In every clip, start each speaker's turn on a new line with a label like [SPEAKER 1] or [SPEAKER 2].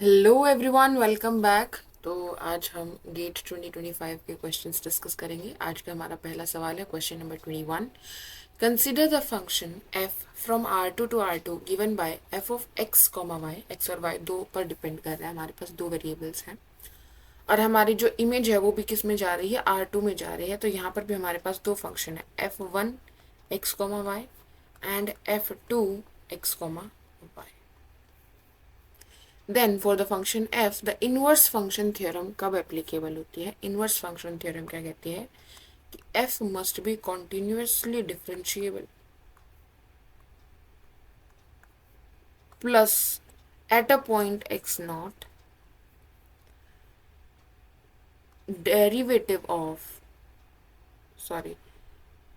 [SPEAKER 1] Hello everyone, welcome back. तो आज हम गेट 2025 के क्वेश्चंस डिस्कस करेंगे। आज का हमारा पहला सवाल है question number 21। Consider the function f from r2 to r2 given by f of x comma y। x और y दो पर डिपेंड कर रहा है, हमारे पास दो वेरिएबल्स हैं और हमारी जो इमेज है वो भी किस में जा रही है, r2 में जा रही है। तो यहाँ पर भी हमारे पास दो फंक्शन है, f1 x comma y and f2 x comma y। Then for the function f the inverse function theorem कब एप्लीकेबल होती है। इनवर्स फंक्शन थ्योरम क्या कहती है कि f must be continuously differentiable plus at a point x not derivative of, sorry,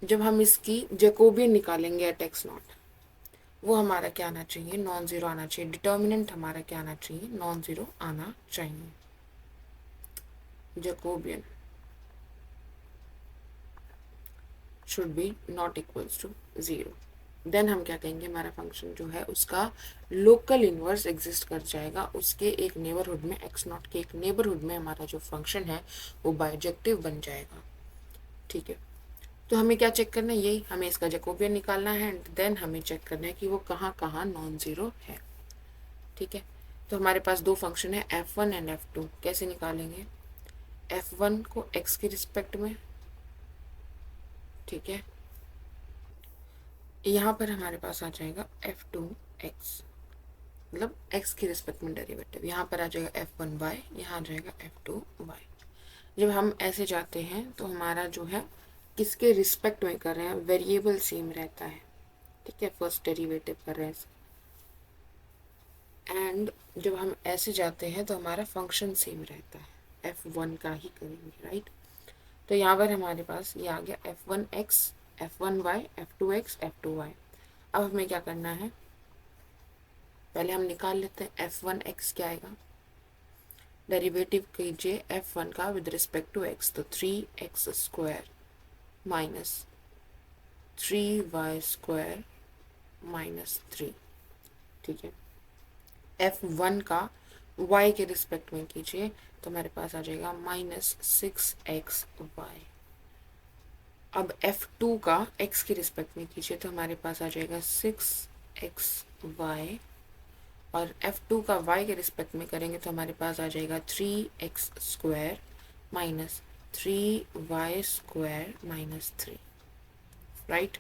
[SPEAKER 1] जब हम इसकी जैकोबियन निकालेंगे एट x नॉट, वो हमारा क्या आना चाहिए, नॉन जीरो आना चाहिए। डिटर्मिनेंट हमारा क्या आना चाहिए, नॉन जीरो आना चाहिए। Jacobian should be not equals to zero. Then हम क्या कहेंगे, हमारा फंक्शन जो है उसका लोकल इन्वर्स एग्जिस्ट कर जाएगा। उसके एक नेबरहुड में, एक्स नॉट के एक नेबरहुड में हमारा जो फंक्शन है वो बाइजेक्टिव बन जाएगा। ठीक है, तो हमें क्या चेक करना है, यही हमें इसका जैकोबियन निकालना है एंड देन हमें चेक करना है कि वो कहाँ कहाँ नॉन जीरो है। ठीक है, तो हमारे पास दो फंक्शन है f1 एंड f2। कैसे निकालेंगे, f1 को x के रिस्पेक्ट में, ठीक है, यहाँ पर हमारे पास आ जाएगा f2 x, मतलब x के रिस्पेक्ट में डेरिवेटिव। यहाँ पर आ जाएगा f1 y, यहाँ आ जाएगा f2 y। जब हम ऐसे जाते हैं तो हमारा जो है किसके रिस्पेक्ट में कर रहे हैं, वेरिएबल सेम रहता है। ठीक है, फर्स्ट डेरिवेटिव कर रहे हैं एंड जब हम ऐसे जाते हैं तो हमारा फंक्शन सेम रहता है, f1 का ही करेंगे, राइट। तो यहाँ पर हमारे पास ये आ गया f1x, f1y, f2x, f2y। अब हमें क्या करना है, पहले हम निकाल लेते हैं f1x क्या आएगा, डेरिवेटिव कीजिए f1 का विद रिस्पेक्ट टू x, तो 3x square minus 3y square minus 3। ठीक है, f1 का y के रिस्पेक्ट में कीजिए तो हमारे पास आ जाएगा -6xy। अब f2 का x के रिस्पेक्ट में कीजिए तो हमारे पास आ जाएगा 6xy और f2 का y के रिस्पेक्ट में करेंगे तो हमारे पास आ जाएगा 3x square minus 3y square minus 3, right.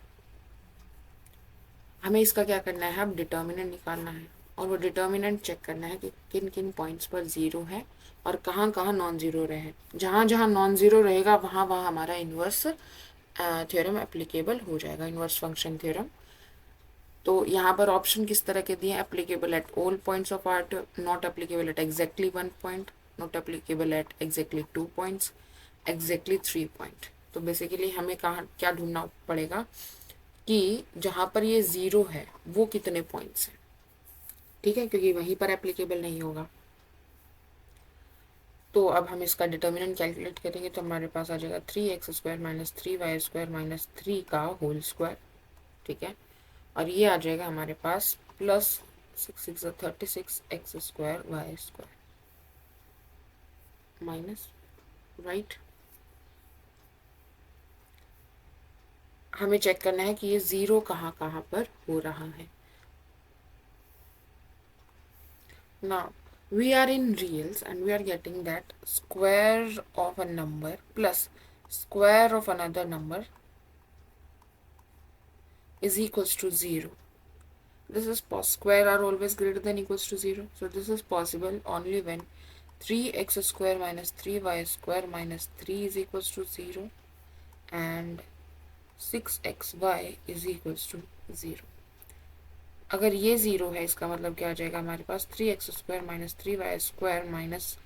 [SPEAKER 1] हमें इसका क्या करना है, अब डिटर्मिनेंट निकालना है और वो डिटर्मिनेंट चेक करना है कि किन किन पॉइंट्स पर जीरो है और कहाँ कहाँ नॉन जीरो रहे। जहाँ जहाँ नॉन जीरो रहेगा वहाँ वहाँ हमारा इन्वर्स थ्योरम एप्लीकेबल हो जाएगा, इन्वर्स फंक्शन थ्योरम। तो यहाँ पर ऑप्शन किस तरह के दिए, applicable at all points of R, not applicable at exactly 1 point, not applicable at exactly 2 points, exactly 3 point. तो बेसिकली हमें कहाँ क्या ढूंढना पड़ेगा कि जहाँ पर ये ज़ीरो है वो कितने पॉइंट्स हैं। ठीक है, क्योंकि वहीं पर एप्लीकेबल नहीं होगा। तो अब हम इसका डिटर्मिनेंट कैलकुलेट करेंगे तो हमारे पास आ जाएगा 3x square minus 3y square minus 3 का होल स्क्वायर। ठीक है, और ये आ जाएगा हमारे पास plus 6 6 36 x square y square minus, right. हमें चेक करना है कि ये ज़ीरो कहाँ कहाँ पर हो रहा है। Now we are in reals and we are getting that square of a number plus square of another number is equals to 0. This is square are always greater than equals to 0. So this is possible only when 3x square minus 3y square minus 3 is equals to 0 and 6xy is equals to 0. अगर ये zero है इसका मतलब क्या आ जाएगा, हमारे पास 3x square minus 3y square minus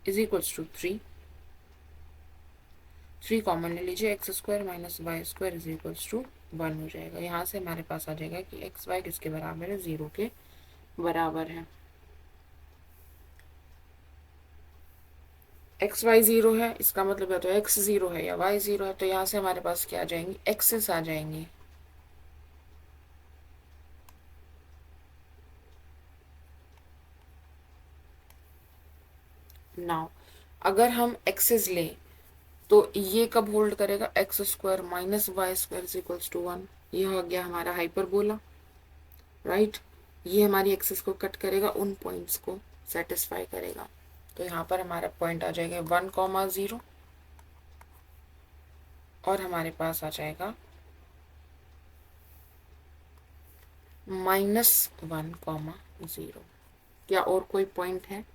[SPEAKER 1] is equals to 3। 3 common ले लीजिए, x square minus y square is equals to 1 हो जाएगा। यहाँ से हमारे पास आ जाएगा कि एक्स वाई किसके बराबर है, 0 के बराबर है। एक्स वाई 0 है, इसका मतलब या तो एक्स 0 है या वाई 0 है। तो यहाँ से हमारे पास क्या आ जाएंगे, एक्सेस आ जाएंगे। नाउ अगर हम एक्सेस लें तो ये कब होल्ड करेगा, x square minus y square is equals to 1। ये हो गया हमारा हाइपरबोला, राइट। ये हमारी एक्सेस को कट करेगा, उन पॉइंट्स को सेटिस्फाई करेगा। तो यहाँ पर हमारा पॉइंट आ जाएगा 1,0 और हमारे पास आ जाएगा -1,0। क्या और कोई पॉइंट है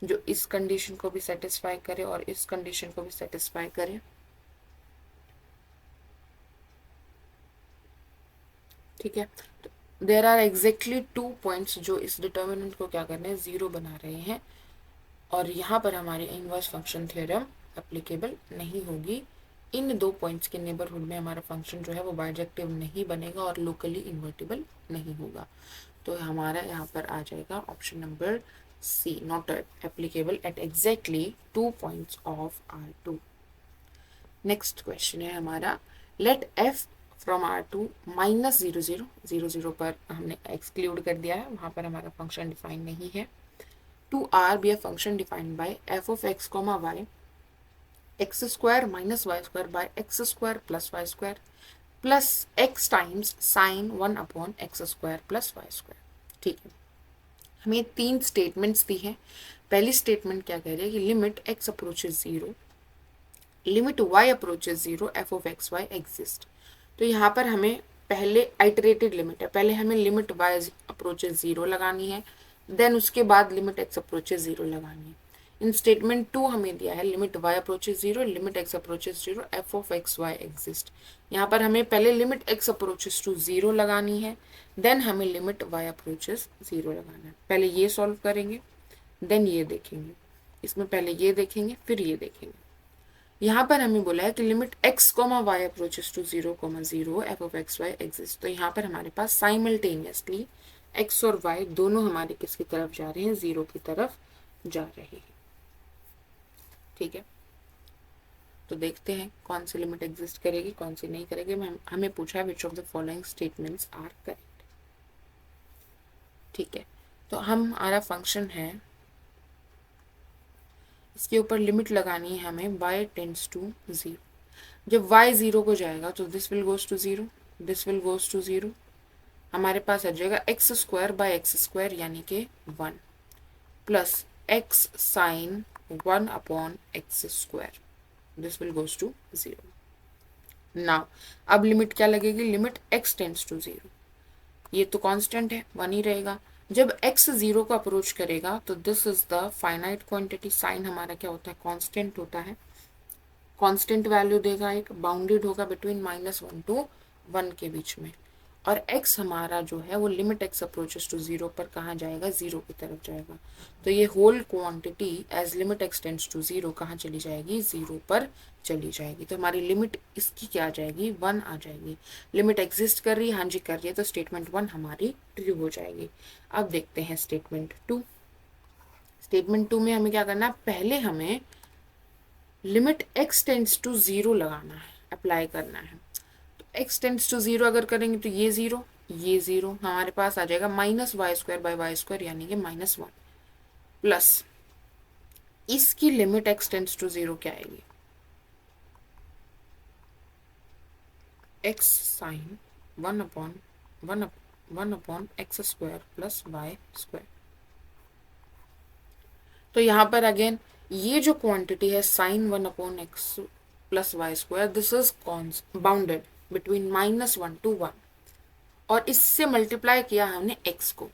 [SPEAKER 1] जो इस कंडीशन को भी सेटिस्फाई करे और इस कंडीशन को भी सेटिस्फाई करे? ठीक है, देर आर एग्जैक्टली 2 पॉइंट्स जो इस डिटर्मिनेंट को क्या करने हैं, 0 बना रहे हैं। और यहाँ पर हमारी इनवर्स फंक्शन थ्योरम एप्लीकेबल नहीं होगी। इन 2 पॉइंट्स के नेबरहुड में हमारा फंक्शन जो है वो बाइजेक्टिव नहीं बनेगा और लोकली इन्वर्टिबल नहीं होगा। तो हमारा यहाँ पर आ जाएगा option number C, not applicable at exactly 2 points of R2। Next question है हमारा, लेट f फ्रॉम R2 -0,0 पर हमने एक्सक्लूड कर दिया है, वहाँ पर हमारा फंक्शन डिफाइन नहीं है। To R be a function defined by f of x, y x square minus y square by x square plus y square plus x times sin 1 upon x square plus y square। ठीक है, हमें 3 statements दी है। पहली statement क्या कह रही है कि limit x approaches 0, limit y approaches 0 f of x y exist. तो यहाँ पर हमें पहले आइटरेटेड लिमिट है, पहले हमें लिमिट y अप्रोचेज 0 लगानी है, देन उसके बाद लिमिट x अप्रोचेज 0 लगानी है। इन स्टेटमेंट 2 हमें दिया है limit y approaches 0, limit x approaches 0 f of x y exist. यहाँ पर हमें पहले लिमिट x अप्रोचेज टू 0 लगानी है, देन हमें लिमिट y अप्रोचेज 0 लगाना है। पहले ये सॉल्व करेंगे, देन ये देखेंगे, इसमें पहले ये देखेंगे फिर ये देखेंगे। यहाँ पर हमें बोला है कि limit x, y approaches to 0, 0 f of x y exist. तो यहाँ पर हमारे पास साइमल्टेनियसली x और y दोनों हमारे किसकी तरफ जा रहे हैं, 0 की तरफ जा रहे हैं। ठीक है, तो देखते हैं कौन सी लिमिट एग्जिस्ट करेगी कौन सी नहीं करेगी। हमें पूछा है which of the following statements are correct. ठीक है, तो हमारा फंक्शन है, इसके ऊपर लिमिट लगानी है हमें y टेंड्स टू 0। जब y 0 को जाएगा तो this will goes to 0, this will goes to 0। हमारे पास आ जाएगा x square by x square यानी कि 1 plus x sine 1 upon x square, this will goes to 0। Now अब लिमिट क्या लगेगी, लिमिट x टेंड्स टू 0। ये तो कांस्टेंट है, 1 ही रहेगा। जब x 0 को अप्रोच करेगा तो this is the finite quantity. Sine हमारा क्या होता है, कांस्टेंट होता है, कांस्टेंट वैल्यू देगा, एक बाउंडेड होगा बिटवीन -1 to 1 के बीच में। और x हमारा जो है वो लिमिट x अप्रोचेस टू 0 पर कहाँ जाएगा, 0 की तरफ जाएगा। तो ये whole quantity as limit x tends to 0 कहाँ चली जाएगी, 0 पर चली जाएगी। तो हमारी लिमिट इसकी क्या आ जाएगी, 1 आ जाएगी। लिमिट एग्जिस्ट कर रही है, हाँ जी कर रही है, तो स्टेटमेंट 1 हमारी ट्रू हो जाएगी। अब देखते हैं स्टेटमेंट 2। स्टेटमेंट 2 में हमें क्या करना है, पहले हमें लिमिट x टेंड्स टू 0 लगाना है, अप्लाई करना है। x टेंड्स टू 0 अगर करेंगे तो ये 0, ये 0, हमारे पास आ जाएगा -y square by y square यानी कि -1 प्लस इसकी लिमिट x टेंड्स टू 0 क्या आएगी, x sine 1 upon x square plus y square. तो यहाँ पर अगेन ये जो क्वांटिटी है sine 1 upon x plus y square, this is bounded between -1 to 1 और इससे मल्टीप्लाई किया हमने x को।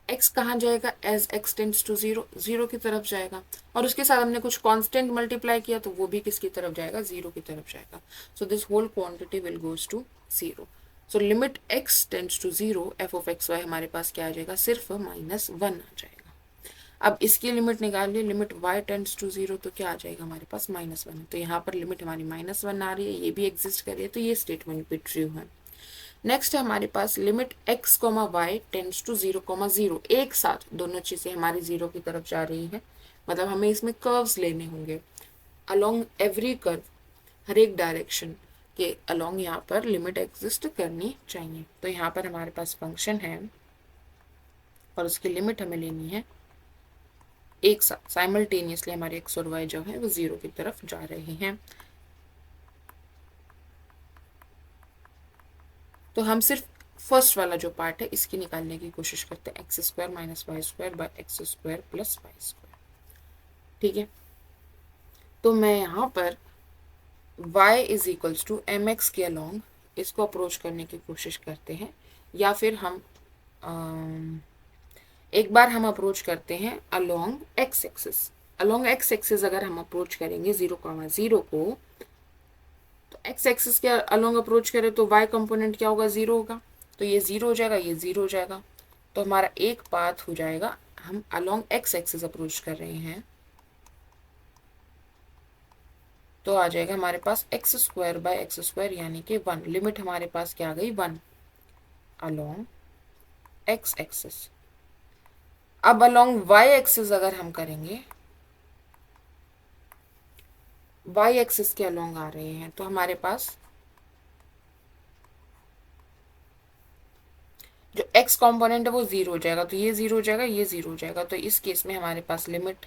[SPEAKER 1] x कहाँ जाएगा, एज x टेंड्स टू 0, 0 की तरफ जाएगा। और उसके साथ हमने कुछ कांस्टेंट मल्टीप्लाई किया तो वो भी किसकी तरफ जाएगा, 0 की तरफ जाएगा। So this whole quantity will goes to 0। So limit x tends to 0 f of x y हमारे पास क्या आ जाएगा, सिर्फ -1 आ जाएगा। अब इसकी लिमिट निकालिए, लिमिट y टेंड्स टू 0 तो क्या आ जाएगा हमारे पास, -1 है। तो यहाँ पर लिमिट हमारी -1 आ रही है, ये भी एग्जिस्ट कर रही है, तो ये स्टेटमेंट भी ट्रू है। नेक्स्ट है हमारे पास limit x, y tends to 0, 0 एक साथ दोनों चीज़ें हमारी 0 की तरफ जा रही है। मतलब हमें इसमें कर्व्स लेने होंगे अलोंग एवरी कर्व, हर एक डायरेक्शन के अलोंग यहाँ पर लिमिट एग्जिस्ट करनी चाहिए। तो यहाँ पर हमारे पास फंक्शन है और उसकी लिमिट हमें लेनी है एक साथ साइमल्टेनियसली हमारे एक्स और वाई जो है वो 0 की तरफ जा रहे हैं। तो हम सिर्फ फर्स्ट वाला जो पार्ट है इसकी निकालने की कोशिश करते हैं, x square minus y square by x square plus y square. ठीक है, तो मैं यहाँ पर y is equals to m x के अलॉन्ग इसको अप्रोच करने की कोशिश करते हैं, या फिर हम एक बार हम अप्रोच करते हैं along x axis. Along x axis अगर हम अप्रोच करेंगे 0,0 को, तो एक्स एक्सिस के अलोंग अप्रोच करें तो y कंपोनेंट क्या होगा, 0 होगा। तो ये 0 हो जाएगा, ये 0 हो जाएगा। तो हमारा एक पाथ हो जाएगा, हम अलोंग एक्स एक्सिस अप्रोच कर रहे हैं, तो आ जाएगा हमारे पास x square by x square यानी कि 1। लिमिट हमारे पास क्या आ गई, 1 अलोंग एक्स एक्सिस। अब अलोंग वाई एक्सिस अगर हम करेंगे, वाई एक्सिस के अलोंग आ रहे हैं, तो हमारे पास जो एक्स कंपोनेंट है वो 0 हो जाएगा। तो ये 0 हो जाएगा, ये 0 हो जाएगा। तो इस केस में हमारे पास limit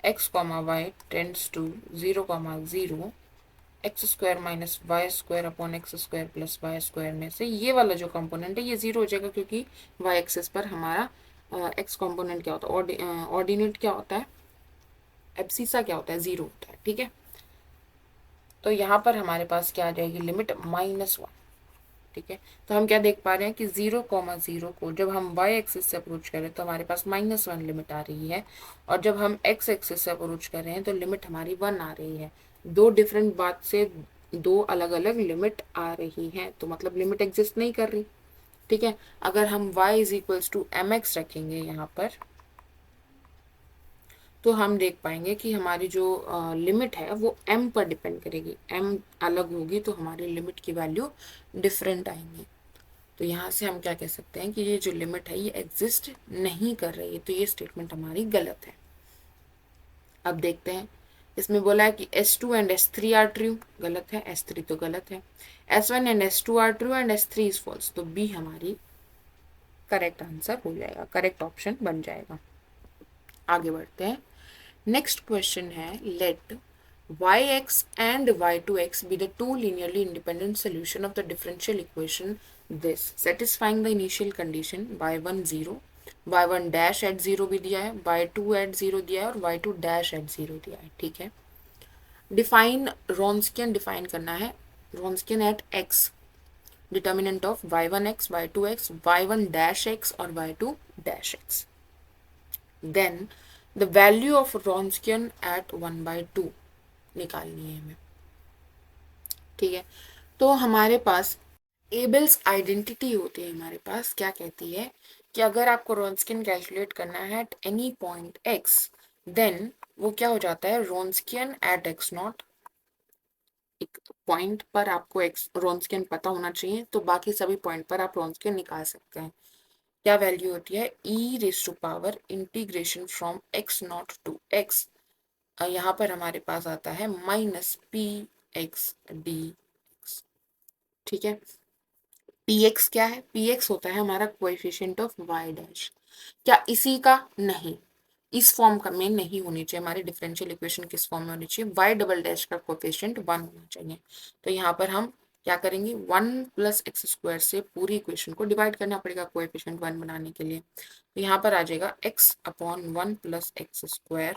[SPEAKER 1] x comma y tends to 0,0 x square minus y square upon x square plus y square में से ये वाला जो कंपोनेंट है ये 0 हो जाएगा, क्योंकि वाई एक्सिस पर हमारा एक्स कंपोनेंट क्या होता है, ऑर्डिनेट क्या होता है, एब्सिसा क्या होता है, 0 होता है। ठीक है, तो यहाँ पर हमारे पास क्या आ जाएगी, लिमिट -1। ठीक है, तो हम क्या देख पा रहे हैं कि 0,0 को जब हम y एक्सिस से अप्रोच करें तो हमारे पास -1 लिमिट आ रही है, और जब हम x एक्सिस से अप्रोच कर रहे हैं तो लिमिट हमारी 1 आ रही है। दो डिफरेंट बात से दो अलग अलग लिमिट आ रही हैं, तो मतलब लिमिट एग्जिस्ट नहीं कर रही। ठीक है, अगर हम y is equals to m x रखेंगे यहाँ पर, तो हम देख पाएंगे कि हमारी जो लिमिट है वो m पर डिपेंड करेगी। m अलग होगी तो हमारी लिमिट की वैल्यू डिफरेंट आएंगी। तो यहाँ से हम क्या कह सकते हैं कि ये जो लिमिट है ये एग्जिस्ट नहीं कर रही है, तो ये स्टेटमेंट हमारी गलत है। अब देखते हैं, इसमें बोला है कि S2 and S3 are true, गलत है, S3 तो गलत है। S1 and S2 are true and S3 is false, तो B हमारी करेक्ट आंसर हो जाएगा, करेक्ट ऑप्शन बन जाएगा। आगे बढ़ते हैं, नेक्स्ट क्वेश्चन है, let yx and y2x be the two linearly independent solution of the differential equation this satisfying the initial condition y1 0, y1 dash at 0 भी दिया है, y2 at 0 दिया है और y2 dash at 0 दिया है। ठीक है, डिफाइन रॉन्स्कियन डिफाइन करना है, Wronskian at x, determinant of y1x, y2x, y1 dash x और y2 dash x, then the value of Wronskian at 1/2 निकालनी है हमें। ठीक है, तो हमारे पास एबल्स आइडेंटिटी होती है, हमारे पास क्या कहती है कि अगर आपको रॉन्स्कियन कैलकुलेट करना है एट एनी पॉइंट x, देन वो क्या हो जाता है, रॉन्स्कियन एट x नॉट। एक पॉइंट पर आपको एक्स रॉन्स्कियन पता होना चाहिए, तो बाकी सभी पॉइंट पर आप रॉन्स्कियन निकाल सकते हैं। क्या वैल्यू होती है, e raise to power integration from x naught to x, यहाँ पर हमारे पास आता है -px/dx। ठीक है, px क्या है, px होता है हमारा कोएफिशिएंट ऑफ y डैश। क्या इसी का, नहीं, इस फॉर्म का में नहीं होनी चाहिए, हमारी डिफरेंशियल इक्वेशन किस फॉर्म में होनी चाहिए, y डबल डैश का कोएफिशिएंट 1 होना चाहिए। तो यहाँ पर हम क्या करेंगे, 1 + x² से पूरी इक्वेशन को डिवाइड करना पड़ेगा कोएफिशिएंट 1 बनाने के लिए। तो यहाँ पर आ जाएगा x/1 + x²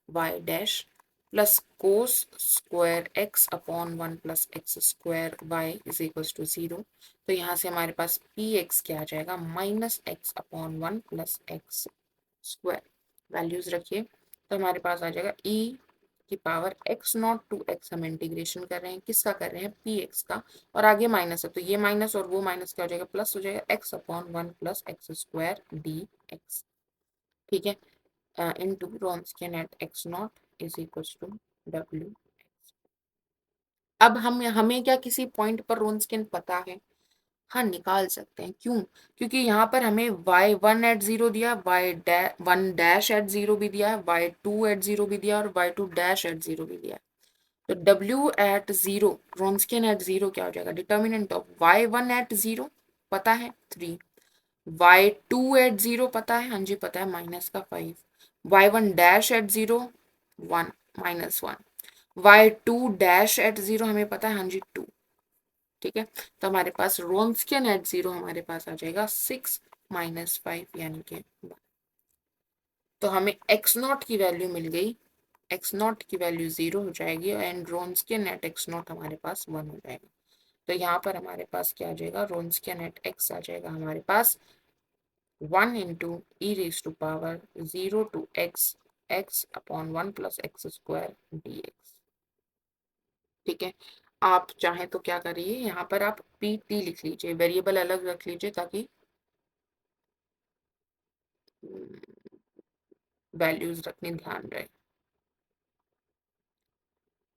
[SPEAKER 1] y dash plus cos square x/1 + x² y is equals to 0। तो यहाँ से हमारे पास px क्या आ जाएगा, -x/1 + x²। वैल्यूज रखिए, तो हमारे पास आ जाएगा e की पावर x0 टू x, हम इंटीग्रेशन कर रहे हैं, किसका कर रहे हैं, px का, और आगे माइनस है तो ये माइनस और वो माइनस क्या हो जाएगा, प्लस हो जाएगा, x/1 + x² dx। ठीक है, into Wronskian at x0 is equals to w। अब हमें क्या किसी पॉइंट पर रॉन्स्कियन पता है, हाँ निकाल सकते हैं। क्यों, क्योंकि यहाँ पर हमें y1 at 0 दिया, y1 dash at 0 भी दिया है, y2 at 0 भी दिया और y2 dash at 0 भी दिया है। तो w at 0, रॉन्स्कियन at 0 क्या हो जाएगा, डिटर्मिनेंट ऑफ y1 at 0 पता है 3, y2 at 0 पता है, हाँ जी पता है, -5, y1 dash at 0 1 -1, y2 dash at 0 हमें पता है, हाँ जी 2। ठीक है, तो हमारे पास रोन्सकियन एट 0 हमारे पास आ जाएगा 6 -5 यानी कि 1। तो हमें x नॉट की वैल्यू मिल गई, x नॉट की वैल्यू 0 हो जाएगी एंड रोन्सकियन एट x नॉट हमारे पास 1 हो जाएगा। तो यहाँ पर हमारे पास क्या आ जाएगा, रोन्सकियन एट x आ जाएगा हमारे पास 1 into e raise to power 0 to x upon 1 plus x square dx। ठीक है, आप चाहें तो क्या करिए, यहाँ पर आप पी टी लिख लीजिए, वेरिएबल अलग रख लीजिए ताकि वैल्यूज रखने ध्यान रहे।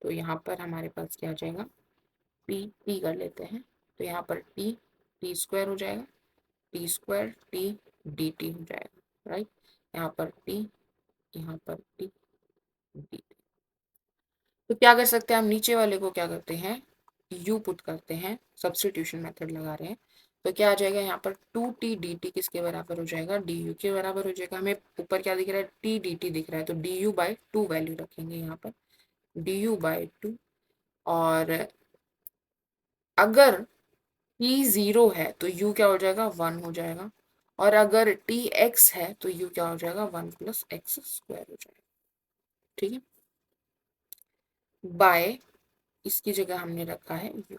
[SPEAKER 1] तो यहाँ पर हमारे पास क्या आ जाएगा, पी टी कर लेते हैं, तो यहाँ पर टी टी स्क्वायर हो जाएगा, T square T D T हो जाएगा, राइट। यहाँ पर टी, यहाँ पर टी डी। तो क्या कर सकते हैं हम, नीचे वाले को क्या करते हैं, u पुट करते हैं, सब्स्टिट्यूशन मेथड लगा रहे हैं। तो क्या आ जाएगा यहाँ पर 2t dt किसके बराबर हो जाएगा, du के बराबर हो जाएगा। हमें ऊपर क्या दिख रहा है, t dt दिख रहा है, तो du/2 वैल्यू रखेंगे यहाँ पर, du/2। और अगर t 0 है तो u क्या हो जाएगा, 1 हो जाएगा। और अगर t x है तो u क्या हो जाएगा, 1 प्लस एक्स स्क्वायर हो जाएगा। ठीक है, बाय इसकी जगह हमने रखा है u,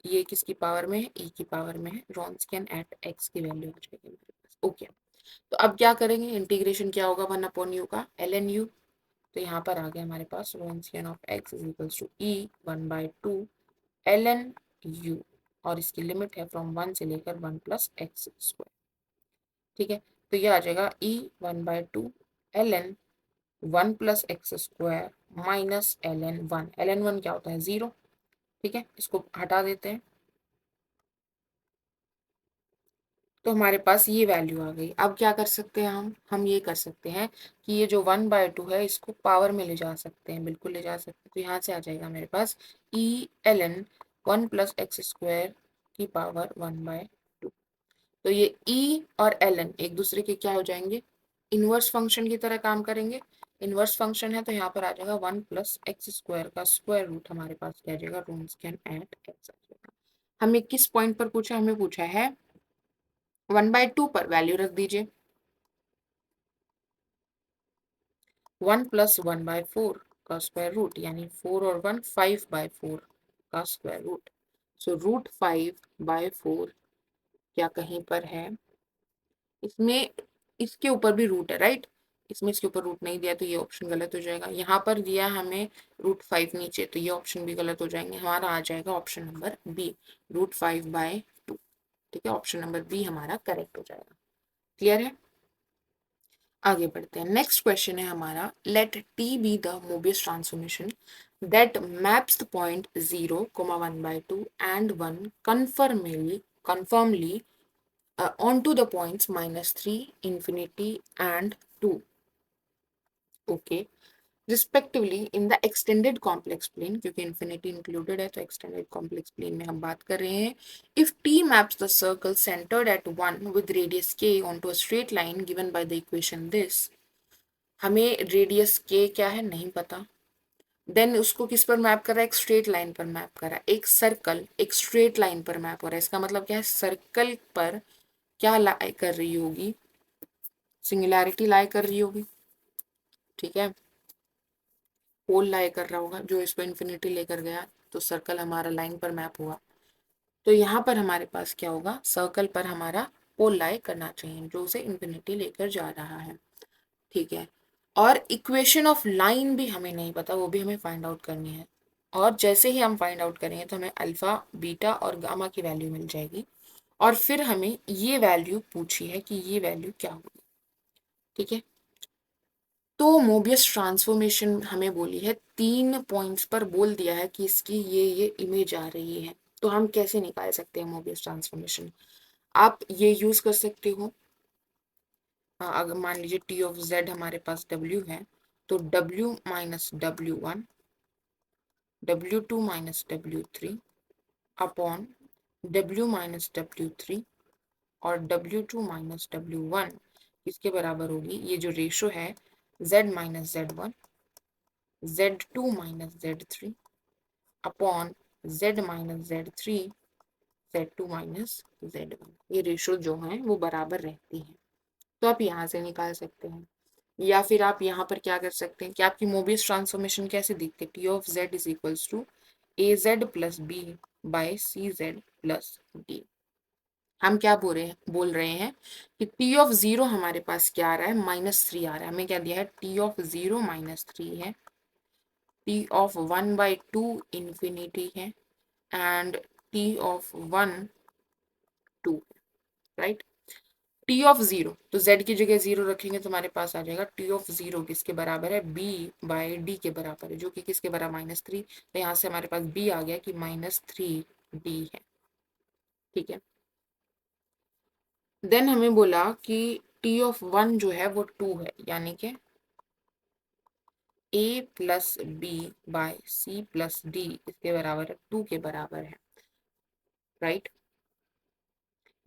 [SPEAKER 1] ये किसकी पावर में है, e की पावर में है, रोन्सकियन एट x की वैल्यू आ जाएगी मेरे पास। ओके, तो अब क्या करेंगे, इंटीग्रेशन क्या होगा, 1 अपॉन यू का ln u। तो यहाँ पर आ गया हमारे पास Wronskian of x is equals to e 1/2 ln u, और इसकी लिमिट है फ्रॉम 1 से लेकर 1 प्लस एक्स स्क्वायर। ठीक है, तो ये आ जाएगा e 1/2 ln 1 plus x square minus ln 1। ln 1 क्या होता है, 0। ठीक है, इसको हटा देते हैं, तो हमारे पास ये वैल्यू आ गई। अब क्या कर सकते हैं हम ये कर सकते हैं कि ये जो 1/2 है इसको पावर में ले जा सकते हैं, बिल्कुल ले जा सकते हैं। तो यहाँ से आ जाएगा मेरे पास e ln 1 plus x square की पावर 1/2। तो ये e और ln एक दूसरे के क्या हो जाएंगे, इनवर्स फंक्शन की तरह काम करेंगे। इनवर्स फंक्शन है तो यहाँ पर आ जाएगा 1 प्लस एक्स स्क्वायर का स्क्वायर रूट, हमारे पास क्या आ जाएगा, रोन्सकियन एट एक्स आ जाएगा। हमें किस पॉइंट पर पूछा, हमें पूछा है 1/2 पर, वैल्यू रख दीजिए 1 प्लस 1/4 का स्क्वायर रूट, यानी 4 और 1 5/4 का स्क्वायर रूट। सो रूट 5/4 क्या कहीं पर है, इसमें इसके ऊपर भी रूट है, राइट। इसमें इसके ऊपर रूट नहीं दिया तो ये ऑप्शन गलत हो जाएगा। यहाँ पर दिया हमें रूट 5 नीचे, तो ये ऑप्शन भी गलत हो जाएंगे। हमारा आ जाएगा ऑप्शन नंबर बी, रूट 5/2। ठीक है, ऑप्शन नंबर बी हमारा करेक्ट हो जाएगा। क्लियर है, आगे बढ़ते हैं। नेक्स्ट क्वेश्चन है हमारा, let T be the Mobius transformation that maps the point 0, 1/2 and 1 conformly onto the points -3, infinity and 2, okay, respectively in the extended complex plane, क्योंकि infinity included है तो extended complex plane में हम बात कर रहे हैं। if t maps the circle centered at 1 with radius k onto a straight line given by the equation this, हमें रेडियस k क्या है नहीं पता, देन उसको किस पर मैप कर रहा है, एक स्ट्रेट लाइन पर मैप कर रहा है। एक सर्कल एक स्ट्रेट लाइन पर मैप हो रहा है, इसका मतलब क्या है, सर्कल पर क्या लाई कर रही होगी, सिंगुलैरिटी लाई कर रही होगी। ठीक है, पोल लाई कर रहा होगा जो इसको इन्फिनिटी लेकर गया, तो सर्कल हमारा लाइन पर मैप हुआ। तो यहाँ पर हमारे पास क्या होगा, सर्कल पर हमारा पोल लाई करना चाहिए जो उसे इन्फिनिटी लेकर जा रहा है। ठीक है, और इक्वेशन ऑफ लाइन भी हमें नहीं पता, वो भी हमें फाइंड आउट करनी है। और जैसे ही हम फाइंड आउट करेंगे तो हमें अल्फा बीटा और गामा की वैल्यू मिल जाएगी, और फिर हमें ये वैल्यू पूछी है कि ये वैल्यू क्या होगी। ठीक है, तो मोबियस ट्रांसफॉर्मेशन हमें बोली है, 3 पॉइंट्स पर बोल दिया है कि इसकी ये इमेज आ रही है। तो हम कैसे निकाल सकते हैं मोबियस ट्रांसफॉर्मेशन, आप ये यूज कर सकते हो। अगर मान लीजिए टी ऑफ जेड हमारे पास डब्ल्यू है, तो W minus W1, W2 minus W3 upon W minus W3 और W2 माइनस W1 किसके बराबर होगी, ये जो रेशो है z minus z1 z2 minus z3 upon z minus z3 z2 minus z1, ये रेशो जो है वो बराबर रहती है। तो आप यहाँ से निकाल सकते हैं, या फिर आप यहाँ पर क्या कर सकते हैं कि आपकी मोबियस ट्रांसफॉर्मेशन कैसे दिखती है, T of z is equals to a z plus b by c z plus d. हम क्या बोल रहे हैं कि टी ऑफ जीरो हमारे पास क्या आ रहा है, -3 आ रहा है। हमें क्या दिया है, टी ऑफ जीरो -3 है, टी ऑफ 1/2 इंफिनिटी है, and T of 1 2, right. T of zero, तो z की जगह जीरो रखेंगे तो हमारे पास आ जाएगा टी ऑफ जीरो किसके बराबर है, b बाय डी के बराबर है, जो कि किसके बराबर -3। तो यहाँ से हमारे पास b आ गया कि -3d है, ठीक है। देन हमें बोला कि टी ऑफ 1 जो है वो 2 है, यानी कि a plus b by c plus d इसके बराबर है, 2 के बराबर है, राइट।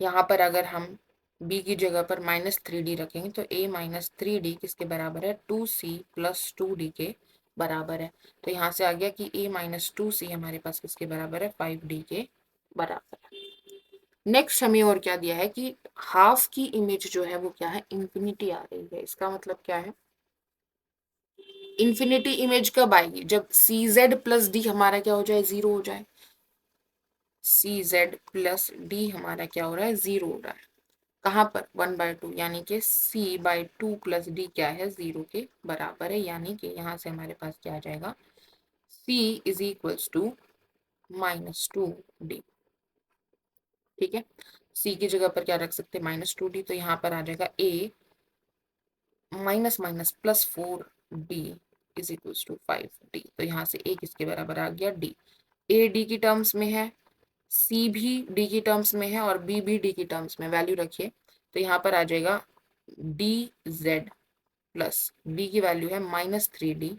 [SPEAKER 1] यहाँ पर अगर हम b की जगह पर -3d रखेंगे तो a -3d किसके बराबर है, 2c प्लस 2d के बराबर है। तो यहाँ से आ गया कि a -2c हमारे पास किसके बराबर है, 5d के बराबर है। नेक्स्ट हमें और क्या दिया है कि हाफ की इमेज जो है वो क्या है, इंफिनिटी आ रही है। इसका मतलब क्या है, इंफिनिटी इमेज कब आएगी, जब सी जेड प्लस डी हमारा क्या हो जाए, जीरो हो जाए। सी जेड प्लस डी हमारा क्या हो रहा है, जीरो हो रहा है। कहाँ पर, 1/2, यानी कि c/2 प्लस डी क्या है, जीरो के बराबर है। यानी कि यहाँ से हमारे पास क्या आ जाएगा, c is equals to -2d, ठीक है। c की जगह पर क्या रख सकते हैं, -2d, तो यहाँ पर आ जाएगा a -+4d is equals to 5d। तो यहाँ से a किसके बराबर आ गया, d। a d की टर्म्स में है, c भी d की टर्म्स में है, और b भी d की टर्म्स में, वैल्यू रखिए। तो यहाँ पर आ जाएगा dz प्लस d की वैल्यू है -3d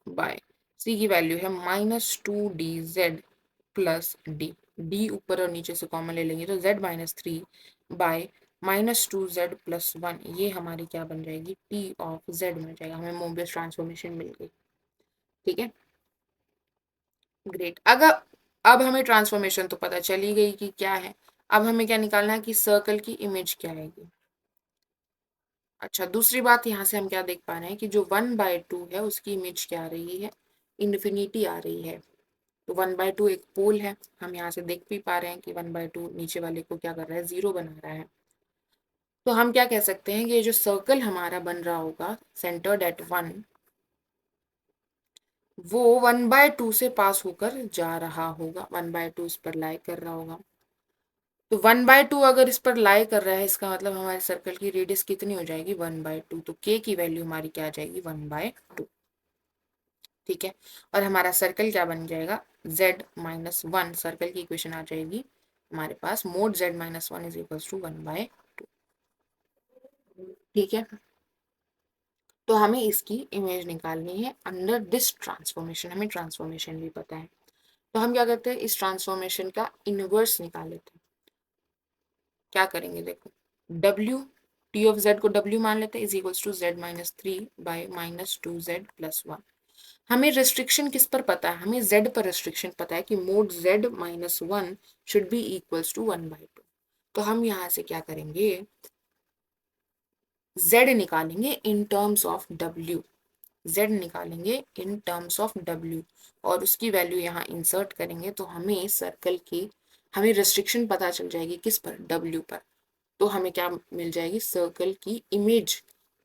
[SPEAKER 1] बाय c की वैल्यू है -2dz प्लस d। d ऊपर और नीचे से कॉमन ले लेंगे तो z -3 बाय -2z प्लस 1, ये हमारी क्या बन जाएगी, t ऑफ z बन जाएगा। हमें मोबियस ट्रांसफॉर्मेशन मिल गई, ठीक है, ग्रेट। अगर अब हमें ट्रांसफॉर्मेशन तो पता चली गई कि क्या है, अब हमें क्या निकालना है कि सर्कल की इमेज क्या आएगी। अच्छा, दूसरी बात यहाँ से हम क्या देख पा रहे हैं कि जो 1/2 है उसकी इमेज क्या आ रही है, इन्फिनिटी आ रही है। तो 1/2 एक पोल है, हम यहाँ से देख भी पा रहे हैं कि 1/2 नीचे वाले को क्या कर रहा है, जीरो बना रहा है। तो हम क्या कह सकते हैं कि ये जो सर्कल हमारा बन रहा होगा सेंटर्ड एट 1, वो 1/2 से पास होकर जा रहा होगा, 1/2 इस पर लाई कर रहा होगा। तो 1/2 अगर इस पर लाई कर रहा है, इसका मतलब हमारे सर्कल की रेडियस कितनी हो जाएगी, 1/2। तो k की वैल्यू हमारी क्या आ जाएगी, 1/2, ठीक है। और हमारा सर्कल क्या बन जाएगा, z-1, सर्कल की इक्वेशन आ जाएगी हमारे पास, mod z-1 is equals to 1/2, ठीक है। तो हमें इसकी इमेज निकालनी है अंडर दिस ट्रांसफॉर्मेशन, हमें ट्रांसफॉर्मेशन भी पता है। तो हम क्या करते हैं, इस ट्रांसफॉर्मेशन का इनवर्स निकाल लेते हैं। क्या करेंगे, देखो, w, t ऑफ z को w मान लेते हैं, is equals to z-3 by -2z plus 1। हमें रेस्ट्रिक्शन किस पर पता है, हमें z पर रेस्ट्रिक्शन पता है कि mod z-1 should be equals to 1/2। तो हम यहाँ से क्या करेंगे, z निकालेंगे in terms of w, z निकालेंगे इन टर्म्स ऑफ w, और उसकी वैल्यू यहाँ इंसर्ट करेंगे तो हमें सर्कल की, हमें रेस्ट्रिक्शन पता चल जाएगी किस पर, w पर। तो हमें क्या मिल जाएगी, सर्कल की इमेज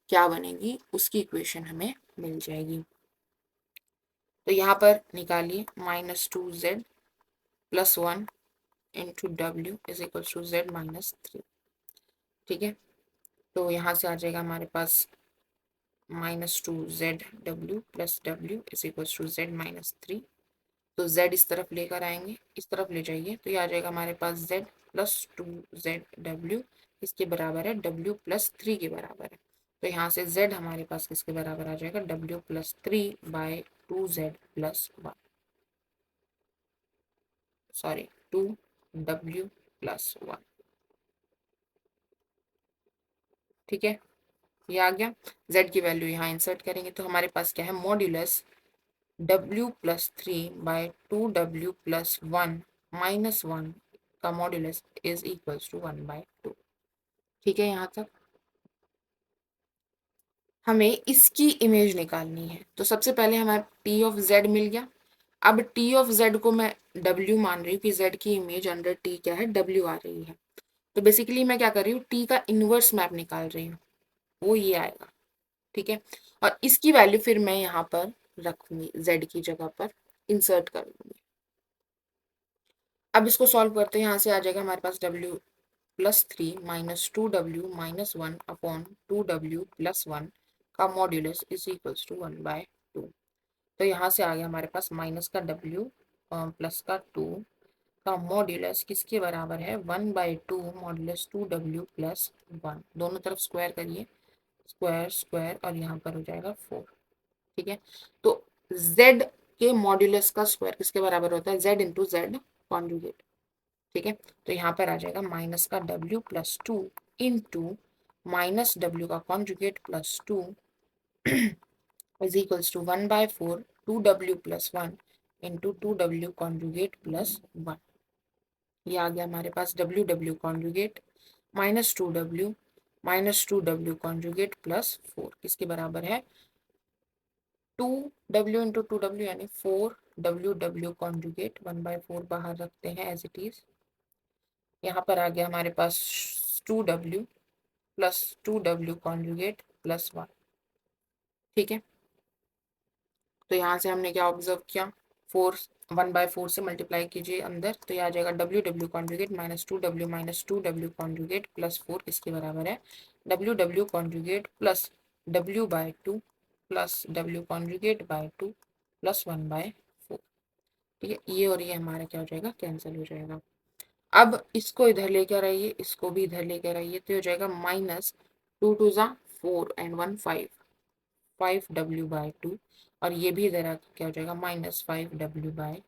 [SPEAKER 1] क्या बनेगी, उसकी इक्वेशन हमें मिल जाएगी। तो यहाँ पर निकालिए, -2z plus 1 into w is equal to z-3, ठीक है। तो यहाँ से आ जाएगा हमारे पास -2zw plus w is equal to z-3। तो z इस तरफ लेकर आएंगे, इस तरफ ले जाइए, तो ये आ जाएगा हमारे पास z प्लस 2zw इसके बराबर है w प्लस 3 के बराबर है। तो यहाँ से z हमारे पास किसके बराबर आ जाएगा, w plus 3 by 2z plus 1, sorry 2 W plus 1। ठीक है, ये आ गया। Z की वैल्यू यहाँ इंसर्ट करेंगे तो हमारे पास क्या है, मॉड्यूलस W+3/2W+1 -1 का मॉड्यूलस इज इक्वल्स टू 1/2। ठीक है, यहाँ तक हमें इसकी इमेज निकालनी है। तो सबसे पहले हमारा T ऑफ Z मिल गया। अब T ऑफ Z को मैं W मान रही हूँ कि Z की इमेज अंडर T क्या है, W आ रही है। तो बेसिकली मैं क्या कर रही हूँ, T का इनवर्स मैप निकाल रही हूँ, वो ये आएगा। ठीक है, और इसकी वैल्यू फिर मैं यहाँ पर रखूंगी, Z की जगह पर इंसर्ट कर दूंगी। अब इसको सॉल्व करते हैं, यहाँ से आ जाएगा हमारे पास W+3 -2W-1 अपॉन 2W+1 का मॉड्यूलस इज इक्वल्स टू 1/2। तो यहाँ से आ गया हमारे पास माइनस का W प्लस का 2 का मॉड्यूलस किसके बराबर है, 1/2 मॉड्यूलस 2W+1। दोनों तरफ स्क्वायर करिए, स्क्वायर स्क्वायर, और यहाँ पर हो जाएगा 4। ठीक है, तो Z के मॉड्यूलस का स्क्वायर किसके बराबर होता है, Z इंटू Z कॉन्जुगेट। ठीक है, तो यहाँ पर आ जाएगा माइनस का W+2 इंटू -W का conjugate +2 is equals to 1/4 2W+1 into 2W conjugate +1। ये आ गया हमारे पास W कॉन्जुगेट -2W कॉन्जुगेट +4 किसके बराबर है, 2W इंटू 2W यानी 4W कॉन्जुगेट 1/4 बाहर रखते हैं एज इट इज। यहाँ पर आ गया हमारे पास 2W प्लस 2W कॉन्जुगेट +1। ठीक है, तो यहाँ से हमने क्या ऑब्जर्व किया, 1/4 से मल्टीप्लाई कीजिए अंदर, तो यह आ जाएगा W कॉन्जुगेट -2W कॉन्जुगेट +4 किसके बराबर है, W conjugate plus W/2 plus W conjugate by 2 plus 1/4। ठीक है, ये और ये हमारा क्या हो जाएगा, कैंसिल हो जाएगा। अब इसको इधर लेकर आइए, इसको भी इधर लेकर आइए, तो हो जाएगा -2 2 = 4 एंड 1 5 5W/2, और ये भी इधर आके क्या हो जाएगा, -5W/2।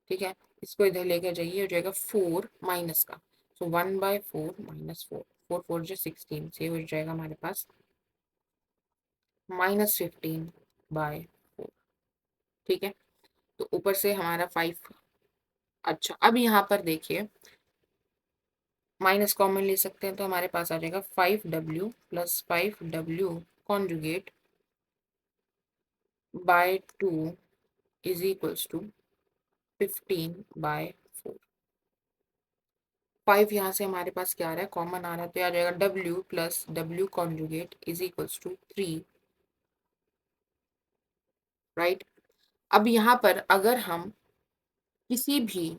[SPEAKER 1] ठीक है, इसको इधर लेकर जाइए, हो जाएगा 4 माइनस का, सो 1/4 -4, 4 4 जो 16 से हो जाएगा हमारे पास -15/4। ठीक है, तो ऊपर से हमारा 5। अच्छा, अब यहाँ पर देखिए माइनस कॉमन ले सकते हैं, तो हमारे पास आ जाएगा 5W + 5W conjugate by 2 is equals to 15/4। 5 यहाँ से हमारे पास क्या आ रहा है, कॉमन आ रहा है, तो आ जाएगा W + W conjugate is equals to 3। Right, अब यहाँ पर अगर हम किसी भी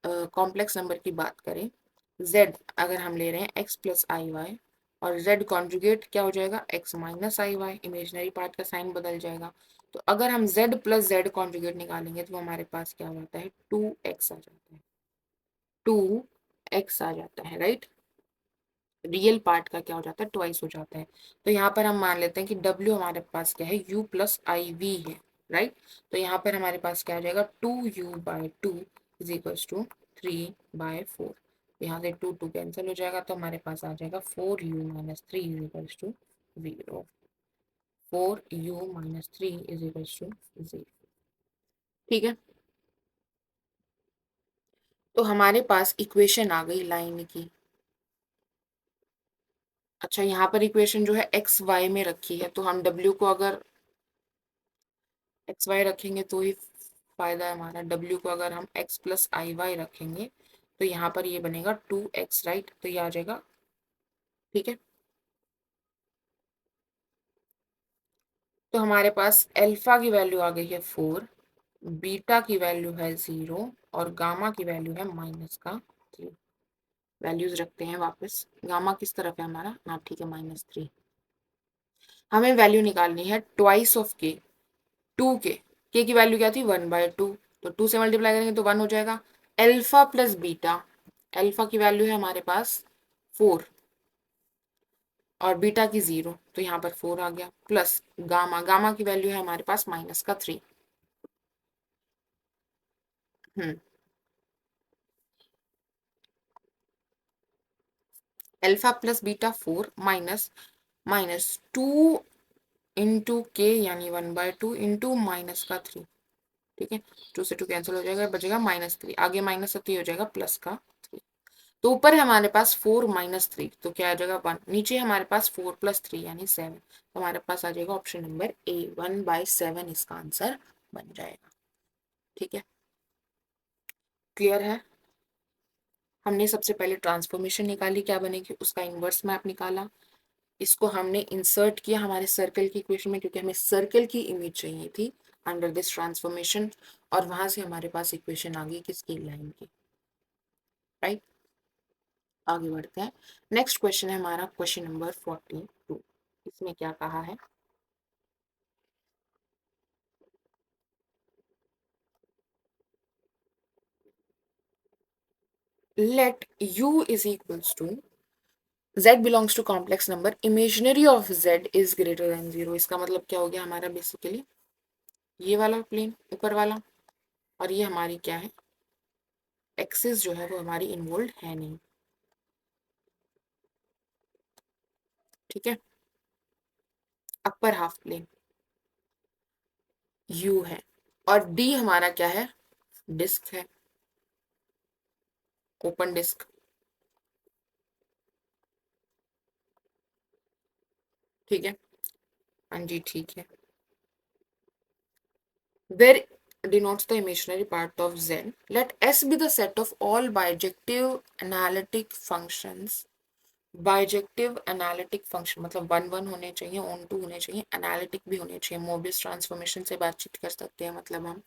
[SPEAKER 1] कॉम्प्लेक्स नंबर की बात करें, Z अगर हम ले रहे हैं x + iy, और Z कॉन्जुगेट क्या हो जाएगा, x - iy, इमेजनरी पार्ट का साइन बदल जाएगा। तो अगर हम Z + Z कॉन्जुगेट निकालेंगे तो हमारे पास क्या हो जाता है, 2x आ जाता है, 2x आ जाता है। राइट, रियल पार्ट का क्या हो जाता है, ट्वाइस हो जाता है। तो यहाँ पर हम मान लेते हैं कि W हमारे पास क्या है, U + iv है। राइट, तो यहाँ पर हमारे पास क्या आ जाएगा, 2U/2 इज इक्वल्स टू 3/4। यहाँ से 2 2 कैंसिल हो जाएगा, तो हमारे पास आ जाएगा 4U - 3 is equals to 0। 4U - 3 is equals to 0। ठीक है, तो हमारे पास इक्वेशन आ गई लाइन की। अच्छा, यहाँ पर इक्वेशन जो है एक्स वाई में रखी है, तो हम W को अगर एक्स वाई रखेंगे तो ही फायदा है हमारा। W को अगर हम x + iy रखेंगे तो यहाँ पर ये बनेगा 2x। राइट, तो ये आ जाएगा। ठीक है, तो हमारे पास अल्फा की वैल्यू आ गई है 4, बीटा की वैल्यू है 0, और गामा की वैल्यू है -3। वैल्यूज रखते हैं वापस, गामा किस तरफ है हमारा, हाँ ठीक है, -3। हमें वैल्यू निकालनी है ट्वाइस ऑफ के, 2 के की वैल्यू क्या थी, 1/2, तो 2 से मल्टीप्लाई करेंगे तो 1 हो जाएगा। अल्फा प्लस बीटा, अल्फा की वैल्यू है हमारे पास 4 और बीटा की 0, तो यहाँ पर 4 आ गया, प्लस गामा, गामा की वैल्यू है हमारे पास -3। Alpha plus beta 4 minus minus 2 into के यानी 1/2 इंटू माइनस का 3। ठीक है, 2 से 2 कैंसिल हो जाएगा, बचेगा -3, आगे माइनस 3 हो जाएगा प्लस का 3। तो ऊपर है हमारे पास 4 माइनस 3, तो क्या आ जाएगा 1, नीचे हमारे पास 4 प्लस 3 यानी 7, तो हमारे पास आ जाएगा ऑप्शन नंबर ए, 1/7 इसका आंसर बन जाएगा। ठीक है, क्लियर है। हमने सबसे पहले ट्रांसफॉर्मेशन निकाली, क्या बनेगी, उसका इन्वर्स मैप निकाला, इसको हमने इंसर्ट किया हमारे सर्कल की इक्वेशन में, क्योंकि हमें सर्कल की इमेज चाहिए थी अंडर दिस ट्रांसफॉर्मेशन, और वहां से हमारे पास इक्वेशन आ गई किसकी, लाइन की। राइट, आगे बढ़ते हैं। नेक्स्ट क्वेश्चन है हमारा क्वेश्चन नंबर 42। इसमें क्या कहा है, late u is equals to z belongs to complex number, imaginary of z is greater than 0। इसका मतलब क्या हो गया हमारा, बेसिकली ये वाला प्लेन ऊपर वाला, और ये हमारी क्या है, एक्सिस जो है वो हमारी इन्वॉल्व है नहीं। ठीक है, अपर हाफ प्लेन u है, और d हमारा क्या है, डिस्क है, ओपन डिस्क। ठीक है, हाँ जी ठीक है। where denotes the imaginary part of z, let s be the set of all bijective analytic functions। Bijective analytic function मतलब 1 1 होने चाहिए, ऑन 2 होने चाहिए, एनालिटिक भी होने चाहिए, मोबियस ट्रांसफॉर्मेशन से बातचीत कर सकते हैं मतलब हम।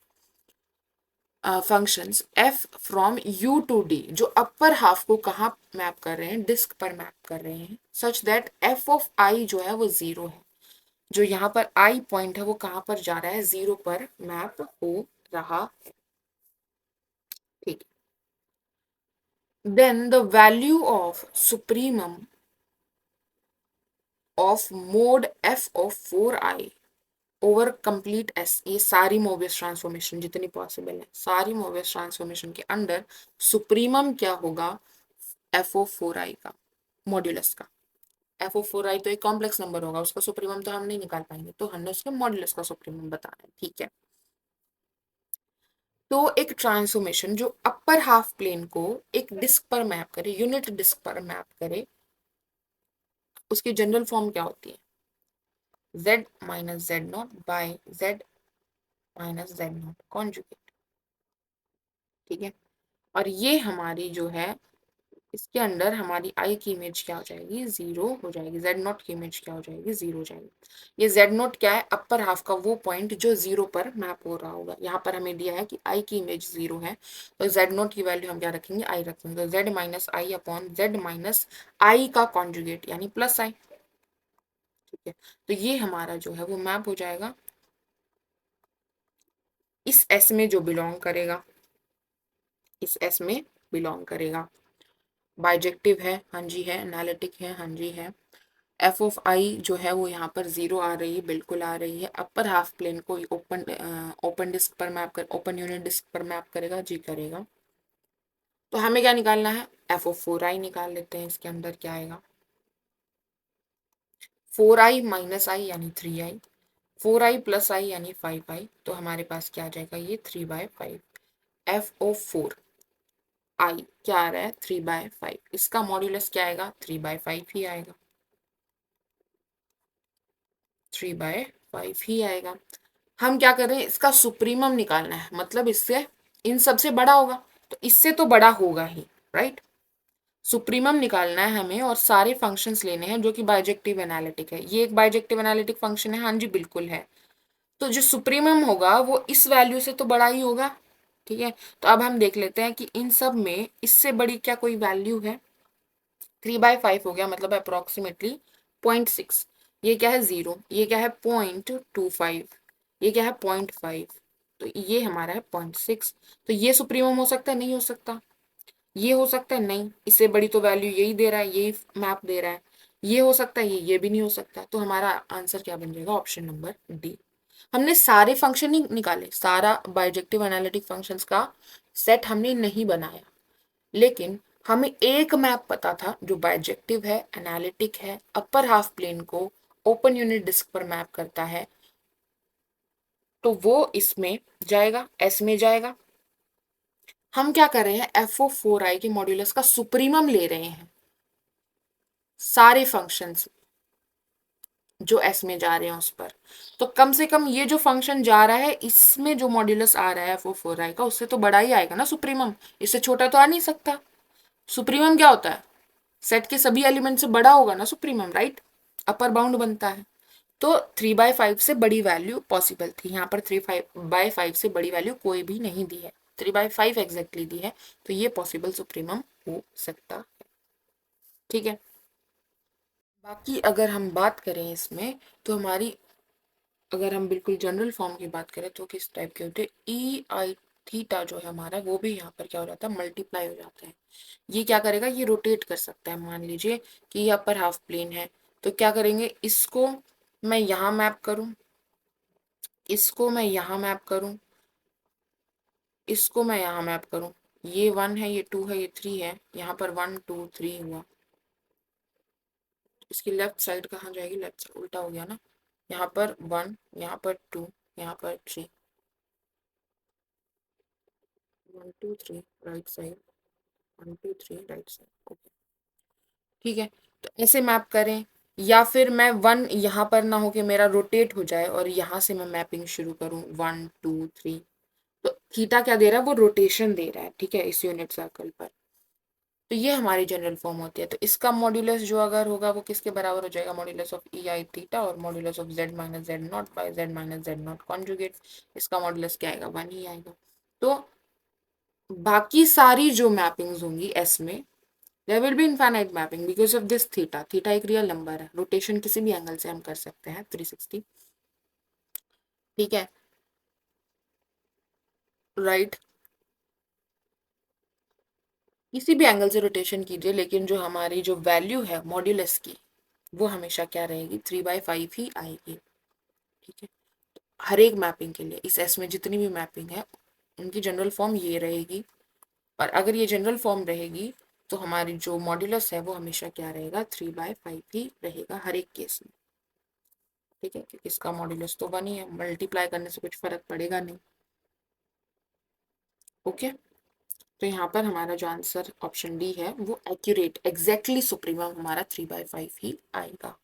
[SPEAKER 1] Functions f from u to d, जो अपर हाफ को कहाँ मैप कर रहे हैं, डिस्क पर मैप कर रहे हैं, such that f of i जो है वो 0 है, जो यहाँ पर i पॉइंट है वो कहाँ पर जा रहा है, 0 पर मैप हो रहा है। ठीक, then the value of supremum of mod f of 4i over complete S, ये सारी मोबियस ट्रांसफॉर्मेशन जितनी पॉसिबल है, सारी मोबियस ट्रांसफॉर्मेशन के अंडर सुप्रीमम क्या होगा, एफ ओ 4i का, मॉड्यूलस का। एफ ओ 4i तो एक कॉम्प्लेक्स नंबर होगा, उसका सुप्रीमम तो हम नहीं निकाल पाएंगे, तो हमने उसके मॉड्यूलस का सुप्रीमम बताना है। ठीक है, तो एक ट्रांसफॉर्मेशन जो अपर हाफ प्लेन को एक डिस्क पर मैप करे, यूनिट डिस्क पर मैप करे, उसकी जनरल फॉर्म क्या होती है, z minus z not by z minus z not conjugate. ठीक है, और ये हमारी जो है, इसके अंदर हमारी आई की इमेज क्या हो जाएगी, 0 हो जाएगी, जेड नॉट की इमेज क्या हो जाएगी, 0 हो जाएगी। ये जेड नॉट क्या है, अपर हाफ का वो पॉइंट जो 0 पर मैप हो रहा होगा। यहाँ पर हमें दिया है कि आई की इमेज 0 है, तो जेड नॉट की वैल्यू हम क्या रखेंगे, आई रखेंगे, तो जेड माइनस आई अपॉन जेड माइनस आई का कॉन्जुगेट यानी प्लस आई। ठीक है, तो ये हमारा जो है वो मैप हो जाएगा इस एस में जो बिलोंग करेगा, इस एस में बिलोंग करेगा। बाइजेक्टिव है, हाँ जी है, एनालिटिक है, हाँ जी है। एफ ऑफ आई जो है वो यहाँ पर 0 आ रही है, बिल्कुल आ रही है। अपर हाफ प्लेन को ओपन डिस्क पर मैप कर, ओपन यूनिट डिस्क पर मैप करेगा, जी करेगा। तो हमें क्या निकालना है, एफ ऑफ 4i निकाल लेते हैं। इसके अंदर क्या आएगा, 4i माइनस आई यानी 3i, 4i प्लस आई यानी 5i, तो हमारे पास क्या आ जाएगा, ये 3/5। एफ ऑफ 4i क्या आ रहा है, 3/5, इसका मॉड्यूलस क्या आएगा, 3/5 ही आएगा, 3/5 ही आएगा। हम क्या कर रहे हैं, इसका सुप्रीमम निकालना है, मतलब इससे इन सबसे बड़ा होगा, तो इससे तो बड़ा होगा ही, राइट। सुप्रीमम निकालना है हमें, और सारे फंक्शंस लेने हैं जो कि बाइजेक्टिव एनालिटिक है। ये एक बाइजेक्टिव एनालिटिक फंक्शन है, हाँ जी बिल्कुल है। तो जो सुप्रीमम होगा वो इस वैल्यू से तो बड़ा ही होगा। ठीक है, तो अब हम देख लेते हैं कि इन सब में इससे बड़ी क्या कोई वैल्यू है। 3/5 हो गया, मतलब अप्रोक्सीमेटली 0.6। ये क्या है 0, ये क्या है 0.25, ये क्या है 0.5, तो ये हमारा है 0.6। तो ये सुप्रीमम हो सकता है, नहीं हो सकता, ये हो सकता है, नहीं, इससे बड़ी तो वैल्यू यही दे रहा है, यही मैप दे रहा है। ये हो सकता है, ये भी नहीं हो सकता, तो हमारा आंसर क्या बन जाएगा, ऑप्शन नंबर डी। हमने सारे फंक्शन नहीं निकाले, सारा बाइजेक्टिव एनालिटिक फंक्शंस का सेट हमने नहीं बनाया, लेकिन हमें एक मैप पता था जो बाइजेक्टिव है, एनालिटिक है, अपर हाफ प्लेन को ओपन यूनिट डिस्क पर मैप करता है, तो वो इसमें जाएगा, एस में जाएगा। हम क्या कर रहे हैं, FO4I के मॉड्यूलस का सुप्रीमम ले रहे हैं सारे फंक्शंस जो एस में जा रहे हैं उस पर। तो कम से कम ये जो फंक्शन जा रहा है इसमें जो मॉड्यूलस आ रहा है FO4I का, उससे तो बड़ा ही आएगा ना सुप्रीमम, इससे छोटा तो आ नहीं सकता। सुप्रीमम क्या होता है, सेट के सभी एलिमेंट से बड़ा होगा ना सुप्रीमम, राइट, अपर बाउंड बनता है। तो 3/5 से बड़ी वैल्यू पॉसिबल थी, यहाँ पर 3/5 से बड़ी वैल्यू कोई भी नहीं दी है, 3/5 एग्जैक्टली दी है, तो ये पॉसिबल सुप्रीमम हो सकता है। ठीक है, बाकी अगर हम बात करें इसमें, तो हमारी, अगर हम बिल्कुल जनरल फॉर्म की बात करें तो किस टाइप के होते हैं, ई आई थीटा जो है हमारा, वो भी यहाँ पर क्या हो जाता है, मल्टीप्लाई हो जाता है। ये क्या करेगा, ये रोटेट कर सकता है। मान लीजिए कि ये अपर हाफ प्लेन है, तो क्या करेंगे, इसको मैं यहाँ मैप करूँ, इसको मैं यहाँ मैप करूँ, इसको मैं यहाँ मैप करूँ, ये 1 है, ये 2 है, ये 3 है, यहाँ पर 1 2 3 हुआ, इसकी लेफ्ट साइड कहाँ जाएगी, लेफ्ट साइड उल्टा हो गया ना, यहाँ पर 1, यहाँ पर 2, यहाँ पर 3, 1 2 3 right side, 1 2 3 right side, okay. ठीक है, तो ऐसे मैप करें, या फिर मैं 1 यहाँ पर ना हो के मेरा रोटेट हो जाए और यहाँ से मैं मैपिंग शुरू करूँ 1 2 3, तो थीटा क्या दे रहा है, वो रोटेशन दे रहा है, ठीक है, इस यूनिट सर्कल पर। तो ये हमारी जनरल फॉर्म होती है। तो इसका मॉड्यूलस जो अगर होगा वो किसके बराबर हो जाएगा, modulus of e i theta और modulus of z minus z not by z minus z not conjugate, इसका मॉड्यूलस क्या आएगा, 1 ही आएगा। तो बाकी सारी जो मैपिंग्स होंगी एस में, there will be infinite mapping because of this theta. Theta एक रियल नंबर है, रोटेशन किसी भी एंगल से हम कर सकते हैं 360, ठीक है, राइट, किसी भी एंगल से रोटेशन कीजिए, लेकिन जो हमारी जो वैल्यू है मॉड्यूलस की, वो हमेशा क्या रहेगी, 3/5 ही आएगी। ठीक है, हर एक मैपिंग के लिए इस एस में जितनी भी मैपिंग है उनकी जनरल फॉर्म ये रहेगी, और अगर ये जनरल फॉर्म रहेगी तो हमारी जो मॉड्यूलस है वो हमेशा क्या रहेगा, 3/5 ही रहेगा हर एक केस में। ठीक है, क्योंकि इसका मॉड्यूलस तो 1 ही है, मल्टीप्लाई करने से कुछ फर्क पड़ेगा नहीं। ओके, तो यहाँ पर हमारा जो आंसर ऑप्शन डी है वो एक्यूरेट, एग्जैक्टली सुप्रीमम हमारा 3/5 ही आएगा।